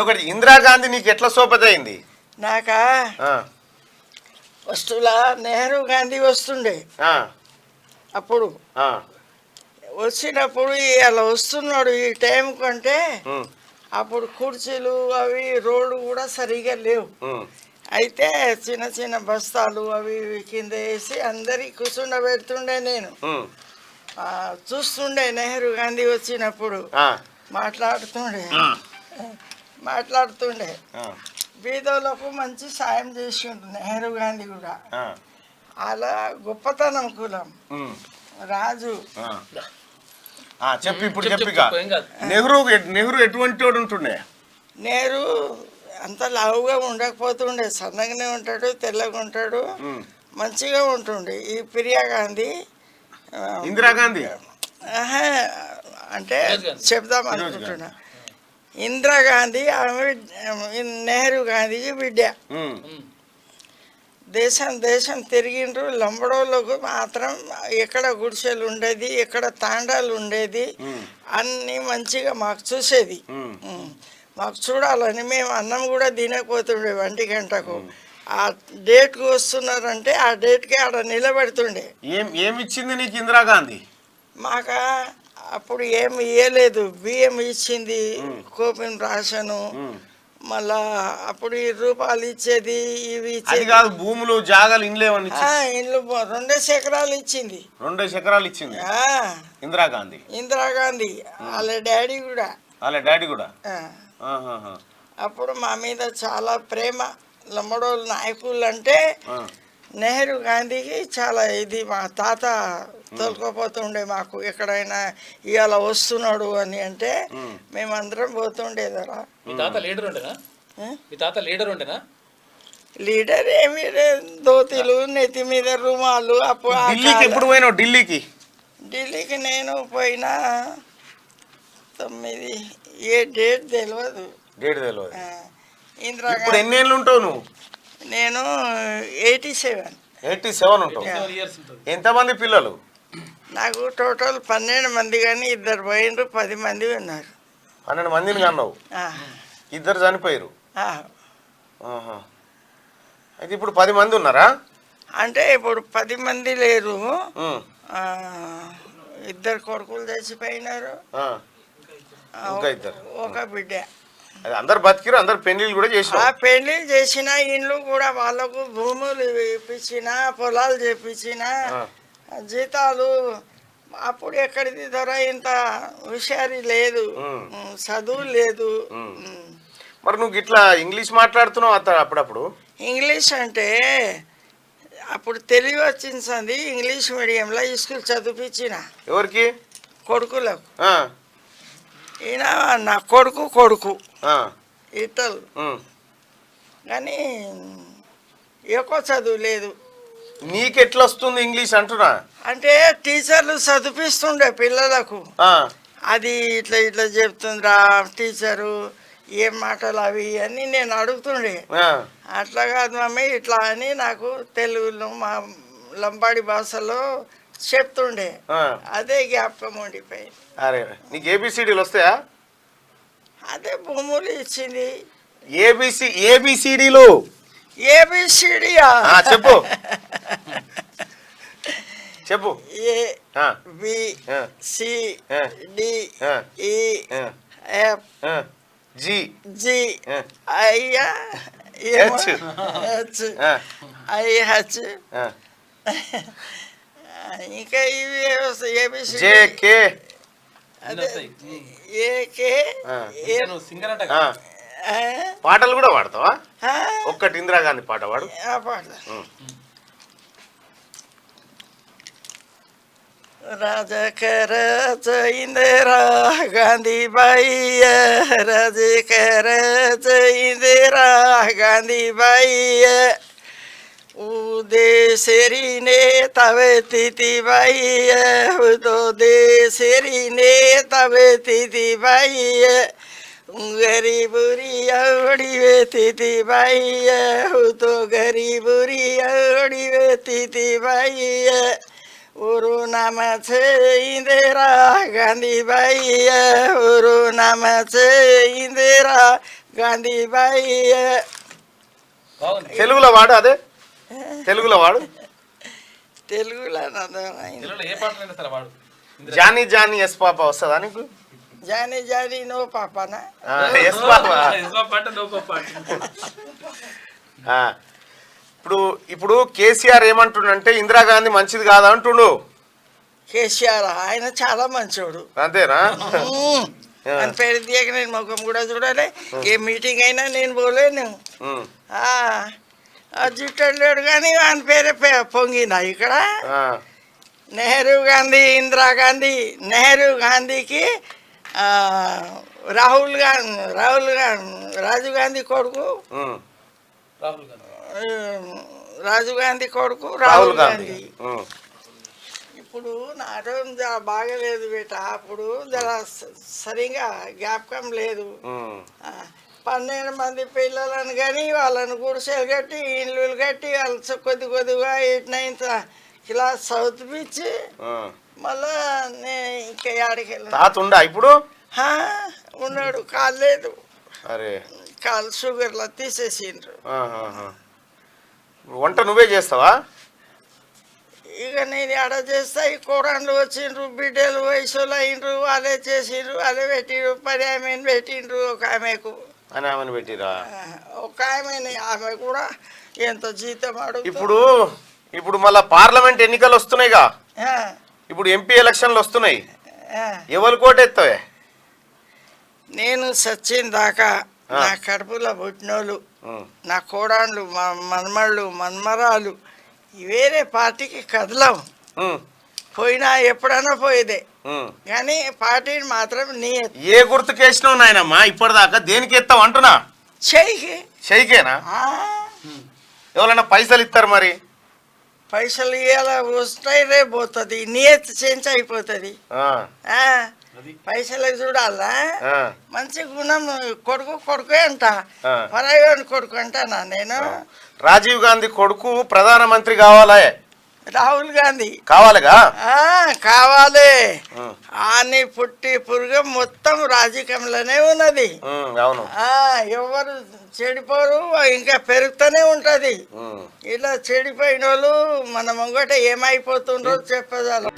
ఒకటి ఇందిరాగాంధీ నీకు ఎట్లా సోపతయింది? నాకా వస్తువులా నెహ్రూ గాంధీ వస్తుండే అప్పుడు వచ్చినప్పుడు అలా వస్తున్నాడు ఈ టైం కంటే అప్పుడు కుర్చీలు అవి రోడ్డు కూడా సరిగా లేవు. అయితే చిన్న చిన్న బస్తాలు అవి కింద వేసి అందరికి కూర్చుండబెడుతుండే. నేను చూస్తుండే నెహ్రూ గాంధీ వచ్చినప్పుడు మాట్లాడుతుండే బీదోళ్ళకు మంచి సాయం చేసిండు నెహ్రూ గాంధీ కూడా. అలా గొప్పతనం కులం రాజు. చెప్పి ఇప్పుడు చెప్పిక నెహ్రూ ఎటువంటి వాడు ఉంటుండే? నెహ్రూ అంత లావుగా ఉండకపోతుండే, సన్నగానే ఉంటాడు, తెల్లగా ఉంటాడు, మంచిగా ఉంటుండే. ఈ ప్రియా ఇందిరాగాంధీ అంటే చెప్దాం అనుకుంటున్నా. ఇందిరాగాంధీ ఆమె నెహ్రూ గాంధీకి బిడ్డ. దేశం తిరిగిండ్రు. లంబడోళ్ళకు మాత్రం ఎక్కడ గుడిసెలు ఉండేది, ఎక్కడ తాండాలు ఉండేది, అన్నీ మంచిగా మాకు చూసేది. మాకు చూడాలని మేము అన్నం కూడా తినకపోతుండే 1 గంటకు. ఆ డేట్కి వస్తున్నారంటే ఆ డేట్కి ఆడ నిలబెడుతుండే. ఏమిచ్చింది నీకు ఇందిరాగాంధీ? మాకు అప్పుడు ఏమి ఇవ్వలేదు. బియ్యం ఇచ్చింది, కోపిన రాషను, మళ్ళా అప్పుడు రూపాయలు ఇచ్చేది, ఇవి ఇచ్చేది కాదు. భూములు జాగాలు ఇండ్లు 2 ఎకరాలు ఇచ్చింది. 2 ఎకరాలు ఇచ్చింది ఇందిరాగాంధీ. వాళ్ళ డాడీ కూడా. అప్పుడు మా మీద చాలా ప్రేమ. లంబడోళ్ళ నాయకులు అంటే నెహ్రూ గాంధీకి చాలా ఇది. మా తాత తోలుకోపోతుండే మాకు ఎక్కడైనా ఇవాళ వస్తున్నాడు అని అంటే మేమందరం పోతుండేదరా. లీడర్ ఏమి దోతీలు, నెత్తి మీద రుమాలు. అప్పుడు ఎప్పుడు పోయినావు ఢిల్లీకి? ఢిల్లీకి నేను పోయినా 9 ఏ డేట్ తెలియదు. ఇప్పుడు ఎన్నేళ్ళు ఉంటావు నువ్వు? నేను 87 ఉంటావు. ఎంతమంది పిల్లలు? నాకు టోటల్ 12 మంది, కానీ 2 పోయినరు, 10 మంది ఉన్నారు. 12 మందిని కన్నావు, 2 చనిపోయారు. అయితే ఇప్పుడు 10 మంది ఉన్నారా? అంటే ఇప్పుడు 10 మంది లేరు. 2 కొడుకులు చచ్చిపోయినారు, ఒక బిడ్డ. అందరు బతికిరు, అందరు పెళ్లిళ్ళు కూడా చేసిన. పెళ్లిళ్ళు చేసిన, ఇండ్లు కూడా వాళ్ళకు భూములు ఇప్పించిన, పొలాలు చేపించిన, జీతాలు. అప్పుడు ఎక్కడిది ధర ఇంత హుషారి లేదు, చదువు లేదు. మరి నువ్వు ఇట్లా ఇంగ్లీష్ మాట్లాడుతున్నావు అప్పుడప్పుడు? ఇంగ్లీష్ అంటే అప్పుడు తెలివి వచ్చింది. ఇంగ్లీష్ మీడియంలో స్కూల్ చదివించిన. ఎవరికి? కొడుకులకు. ఈయన నా కొడుకు ఇటల్, కానీ ఎక్కువ చదువు లేదు. నీకెట్లా వస్తుంది ఇంగ్లీష్ అంటున్నా? అంటే టీచర్లు చదివిస్తుండే పిల్లలకు. అది ఇట్లా ఇట్లా చెప్తుందిరా టీచరు, ఏం మాటలు అవి అని నేను అడుగుతుండే. అట్లా కాదు మమ్మీ ఇట్లా అని నాకు తెలుగులో మా లంబాడి భాషలో చెప్తుండే. అదే జ్ఞాపకం ఉండిపోయింది. అరే నీకు ఏబిసిడీలు వస్తాయా? అదే భూములు ఇచ్చింది. ఏబిసిడీలు ఏబిసిడియా? చెప్పు చెప్పు. ఏ బి సి డి ఈ F G G I H I H ఇంకా ఇవి ఏబిసిడి. జే కే పాటలు కూడా పాడతావా? ఒక్కటి ఇందిరాగాంధీ పాట పాడు. రాజకర ఇందిరా గాంధీ బాయి, రాజకర ఇందిరా గాంధీ బాయి, देशरी ने तवे तिथि भाई तो देशरी ने तवे तिथि भाई गरीबुरी औड़ी वे तिथि भाई तो गरीबुरी औड़ी वे तिथि भाई उरु नाम छे इंदिरा गांधी भाई उरु नाम छे इंदिरा గాంధీ బాయ్. బాగుంది. తెలుగులో వాడు అదే తెలుగులో వాడు తెలుగులో తెలుగులో ఏ పాటలైనా సరే వాడు. జానీ జానీ ఎస్ పాప వస్తుందా నీకు? జానీ జానీ నో పాపనా? ఎస్ పాప. ఎస్వా పాట నోకో పాట. ఆ, ఇప్పుడు ఇప్పుడు కేసీఆర్ ఏమంటుండంటే ఇందిరాగాంధీ మంచిది కాదా అంటుండు. కేసీఆర్ ఆయన చాలా మంచోడు. అంతేనా? అని పేరు తీయక నేను ముఖం కూడా చూడాలి. ఏ మీటింగ్ అయినా నేను పోలేను. ఉమ్, జుట్టాడు కానీ ఆయన పేరే పొంగినా ఇక్కడ. ఆ, నెహ్రూ గాంధీ, ఇందిరాగాంధీ. నెహ్రూ గాంధీకి రాహుల్ రాజీవ్ గాంధీ కొడుకు. ఉమ్, రాహుల్ గాంధీ. రాజీవ్ గాంధీ కొడుకు రాహుల్ గాంధీ. ఉమ్, ఇప్పుడు నా ఆరోగ్యం జర బాగలేదు బేట. అప్పుడు జర సరిగా జ్ఞాపకం లేదు. ఉమ్, 12 మంది పిల్లలను కానీ వాళ్ళని గుడిసెలు కట్టి ఇళ్ళు కట్టి వాళ్ళు కొద్దిగా 8th 9th క్లాస్ చదివించి ఉమ్. మళ్ళా నేను ఇంకా ఆడికి వెళ్ళాను. తాత ఉండా ఇప్పుడు? ఉన్నాడు. కాలు లేదు. అరే, కాలు షుగర్లో తీసేసిండ్రు. ఆహాహా. వంట నువ్వే చేస్తావా? ఇక నేను ఆడ చేస్తా. ఈ కూరళ్ళు వచ్చిండ్రు, బిడ్డలు వయసులో అయినరు, వాళ్ళే చేసిండ్రు, వాళ్ళే పెట్టిండ్రు. 10 ఆమెను పెట్టిండ్రు ఒక ఆమెకు. అని ఆమెను పెట్టిరా? ఒక ఆమె కూడా ఎంత జీతం అడుగు. ఇప్పుడు మళ్ళా పార్లమెంట్ ఎన్నికలు వస్తున్నాయిగా. ఇప్పుడు ఎంపీ ఎలక్షన్లు వస్తున్నాయి. ఎవరు కోటెత్తావే? నేను సచ్చిన దాకా నా కడుపులో పుట్టినోళ్ళు, నా కోడాళ్ళు, మనమళ్ళు, మన్మరాలు వేరే పార్టీకి కదలం. పోయినా ఎప్పుడైనా పోయేదే కానీ పార్టీని మాత్రం నీ ఏ గుర్తుకేసినావు నాయనమ్మా ఇప్పటిదాకా? దేనికి ఎత్తావు అంటున్నా? చెయ్యికేనా? ఎవరన్నా పైసలు ఇస్తారు మరి? పైసలు ఇవాళ వస్తాయి, రేపు పోతుంది. నియత్ చేంజ్ అయిపోతుంది. పైసలకు చూడాలా? మంచి గుణం. కొడుకే అంట, పరాయోని కొడుకు అంటానా నేను? రాజీవ్ గాంధీ కొడుకు ప్రధానమంత్రి కావాలా? రాహుల్ గాంధీ కావాలిగా? కావాలి. అని పుట్టి పురుగు మొత్తం రాజకీయంలోనే ఉన్నది. అవును. ఎవరు చెడిపోరు, ఇంకా పెరుగుతూనే ఉంటది. ఇలా చెడిపోయిన వాళ్ళు మన ముంగట ఏమైపోతుండ్రో చెప్పదాలు.